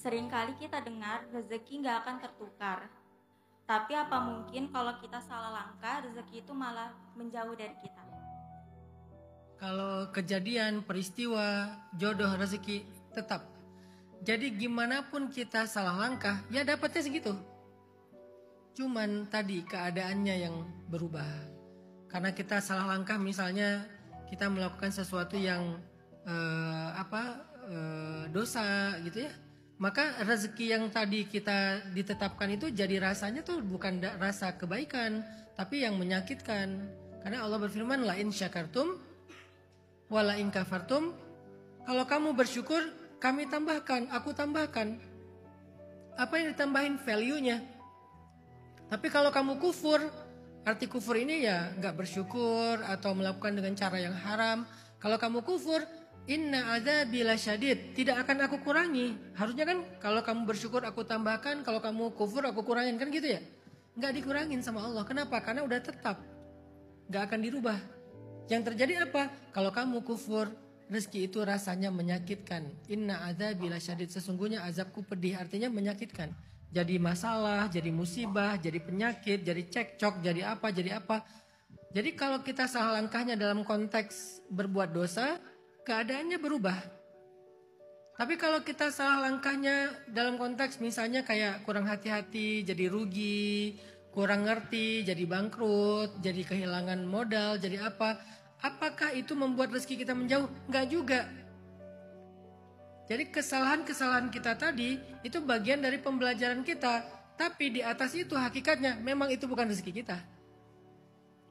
Seringkali kita dengar rezeki nggak akan tertukar. Tapi apa mungkin kalau kita salah langkah, rezeki itu malah menjauh dari kita? Kalau kejadian, peristiwa, jodoh, rezeki tetap. Jadi gimana pun kita salah langkah, ya dapatnya segitu. Cuman tadi keadaannya yang berubah. Karena kita salah langkah, misalnya kita melakukan sesuatu yang dosa gitu ya. Maka rezeki yang tadi kita ditetapkan itu jadi rasanya tuh bukan rasa kebaikan, tapi yang menyakitkan. Karena Allah berfirman, la in syakartum wala in kafartum, kalau kamu bersyukur kami tambahkan, aku tambahkan. Apa yang ditambahin? Value-nya. Tapi kalau kamu kufur, arti kufur ini ya nggak bersyukur atau melakukan dengan cara yang haram. Kalau kamu kufur, inna adzabi lasyadid, tidak akan aku kurangi. Harusnya kan kalau kamu bersyukur aku tambahkan, kalau kamu kufur aku kurangin, kan gitu ya? Nggak dikurangin sama Allah. Kenapa? Karena udah tetap, nggak akan dirubah. Yang terjadi apa? Kalau kamu kufur, rezeki itu rasanya menyakitkan. Inna adzabi lasyadid, sesungguhnya azabku pedih, artinya menyakitkan. Jadi masalah, jadi musibah, jadi penyakit, jadi cekcok, jadi apa, jadi apa. Jadi kalau kita salah langkahnya dalam konteks berbuat dosa, keadaannya berubah. Tapi kalau kita salah langkahnya dalam konteks misalnya kayak kurang hati-hati, jadi rugi, kurang ngerti, jadi bangkrut, jadi kehilangan modal, jadi apa. Apakah itu membuat rezeki kita menjauh? Enggak juga. Jadi kesalahan-kesalahan kita tadi itu bagian dari pembelajaran kita. Tapi di atas itu hakikatnya memang itu bukan rezeki kita.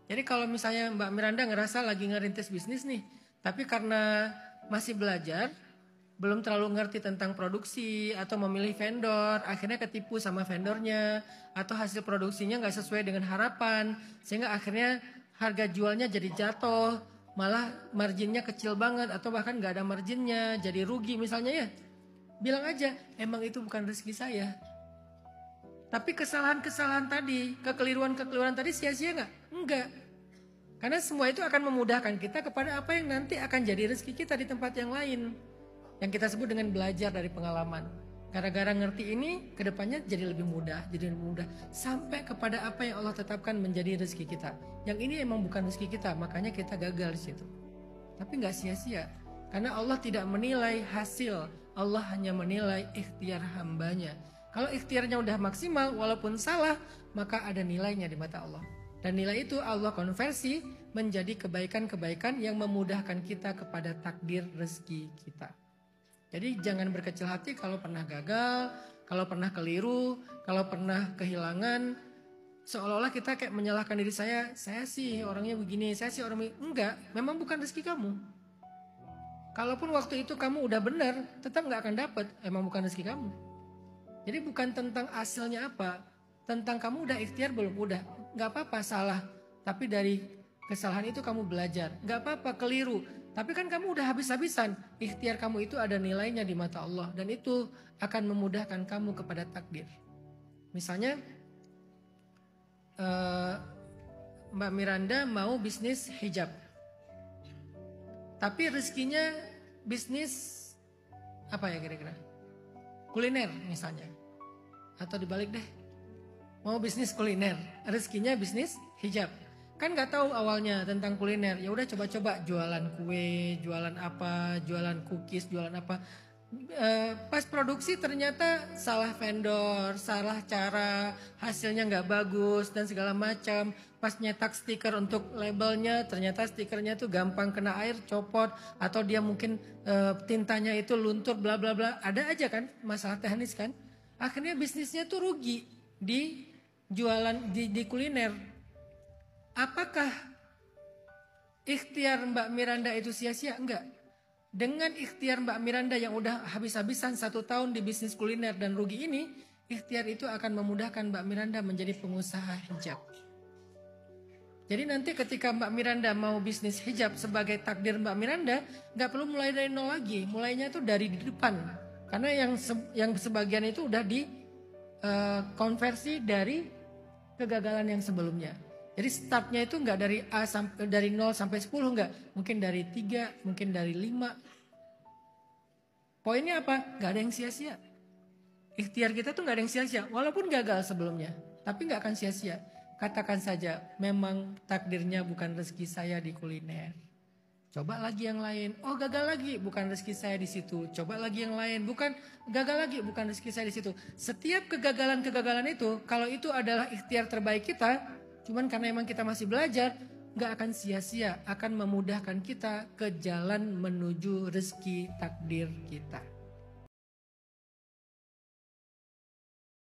Jadi kalau misalnya Mbak Miranda ngerasa lagi ngerintis bisnis nih, tapi karena masih belajar, belum terlalu ngerti tentang produksi atau memilih vendor, akhirnya ketipu sama vendornya, atau hasil produksinya nggak sesuai dengan harapan, sehingga akhirnya harga jualnya jadi jatuh, malah marginnya kecil banget atau bahkan nggak ada marginnya, jadi rugi misalnya ya. Bilang aja, emang itu bukan rezeki saya. Tapi kesalahan-kesalahan tadi, kekeliruan-kekeliruan tadi sia-sia nggak? Enggak. Karena semua itu akan memudahkan kita kepada apa yang nanti akan jadi rezeki kita di tempat yang lain. Yang kita sebut dengan belajar dari pengalaman. Gara-gara ngerti ini, kedepannya jadi lebih mudah, sampai kepada apa yang Allah tetapkan menjadi rezeki kita. Yang ini emang bukan rezeki kita, makanya kita gagal di situ. Tapi nggak sia-sia, karena Allah tidak menilai hasil, Allah hanya menilai ikhtiar hambanya. Kalau ikhtiarnya udah maksimal, walaupun salah, maka ada nilainya di mata Allah. Dan nilai itu Allah konversi menjadi kebaikan-kebaikan yang memudahkan kita kepada takdir rezeki kita. Jadi jangan berkecil hati kalau pernah gagal, kalau pernah keliru, kalau pernah kehilangan. Seolah-olah kita kayak menyalahkan diri saya sih orangnya begini, saya sih orang begini. Enggak, memang bukan rezeki kamu. Kalaupun waktu itu kamu udah benar, tetap nggak akan dapat, emang bukan rezeki kamu. Jadi bukan tentang hasilnya apa, tentang kamu udah ikhtiar belum, udah. Nggak apa-apa salah, tapi dari kesalahan itu kamu belajar. Nggak apa-apa keliru, tapi kan kamu udah habis-habisan. Ikhtiar kamu itu ada nilainya di mata Allah. Dan itu akan memudahkan kamu kepada takdir. Misalnya Mbak Miranda mau bisnis hijab. Tapi rezekinya bisnis apa ya kira-kira? Kuliner misalnya. Atau dibalik deh. Mau bisnis kuliner, rezekinya bisnis hijab. Kan nggak tahu awalnya tentang kuliner. Ya udah coba-coba jualan kue, jualan apa, jualan cookies, jualan apa. Pas produksi ternyata salah vendor, salah cara, hasilnya nggak bagus dan segala macam. Pas nyetak stiker untuk labelnya, ternyata stikernya tuh gampang kena air, copot, atau dia mungkin tintanya itu luntur, bla bla bla. Ada aja kan masalah teknis kan. Akhirnya bisnisnya tuh rugi di jualan di kuliner. Apakah ikhtiar Mbak Miranda itu sia-sia? Enggak. Dengan ikhtiar Mbak Miranda yang udah habis-habisan 1 tahun di bisnis kuliner dan rugi ini, ikhtiar itu akan memudahkan Mbak Miranda menjadi pengusaha hijab. Jadi nanti ketika Mbak Miranda mau bisnis hijab sebagai takdir Mbak Miranda, nggak perlu mulai dari nol lagi, mulainya itu dari di depan. Karena yang sebagian itu udah konversi dari kegagalan yang sebelumnya. Jadi startnya itu nggak dari 0 sampai 10 nggak, mungkin dari 3, mungkin dari 5. Poinnya apa? Nggak ada yang sia-sia. Ikhtiar kita tuh nggak ada yang sia-sia, walaupun gagal sebelumnya, tapi nggak akan sia-sia. Katakan saja, memang takdirnya bukan rezeki saya di kuliner. Coba lagi yang lain. Oh, gagal lagi, bukan rezeki saya di situ. Coba lagi yang lain, bukan gagal lagi, bukan rezeki saya di situ. Setiap kegagalan-kegagalan itu, kalau itu adalah ikhtiar terbaik kita, cuman karena emang kita masih belajar, nggak akan sia-sia, akan memudahkan kita ke jalan menuju rezeki takdir kita.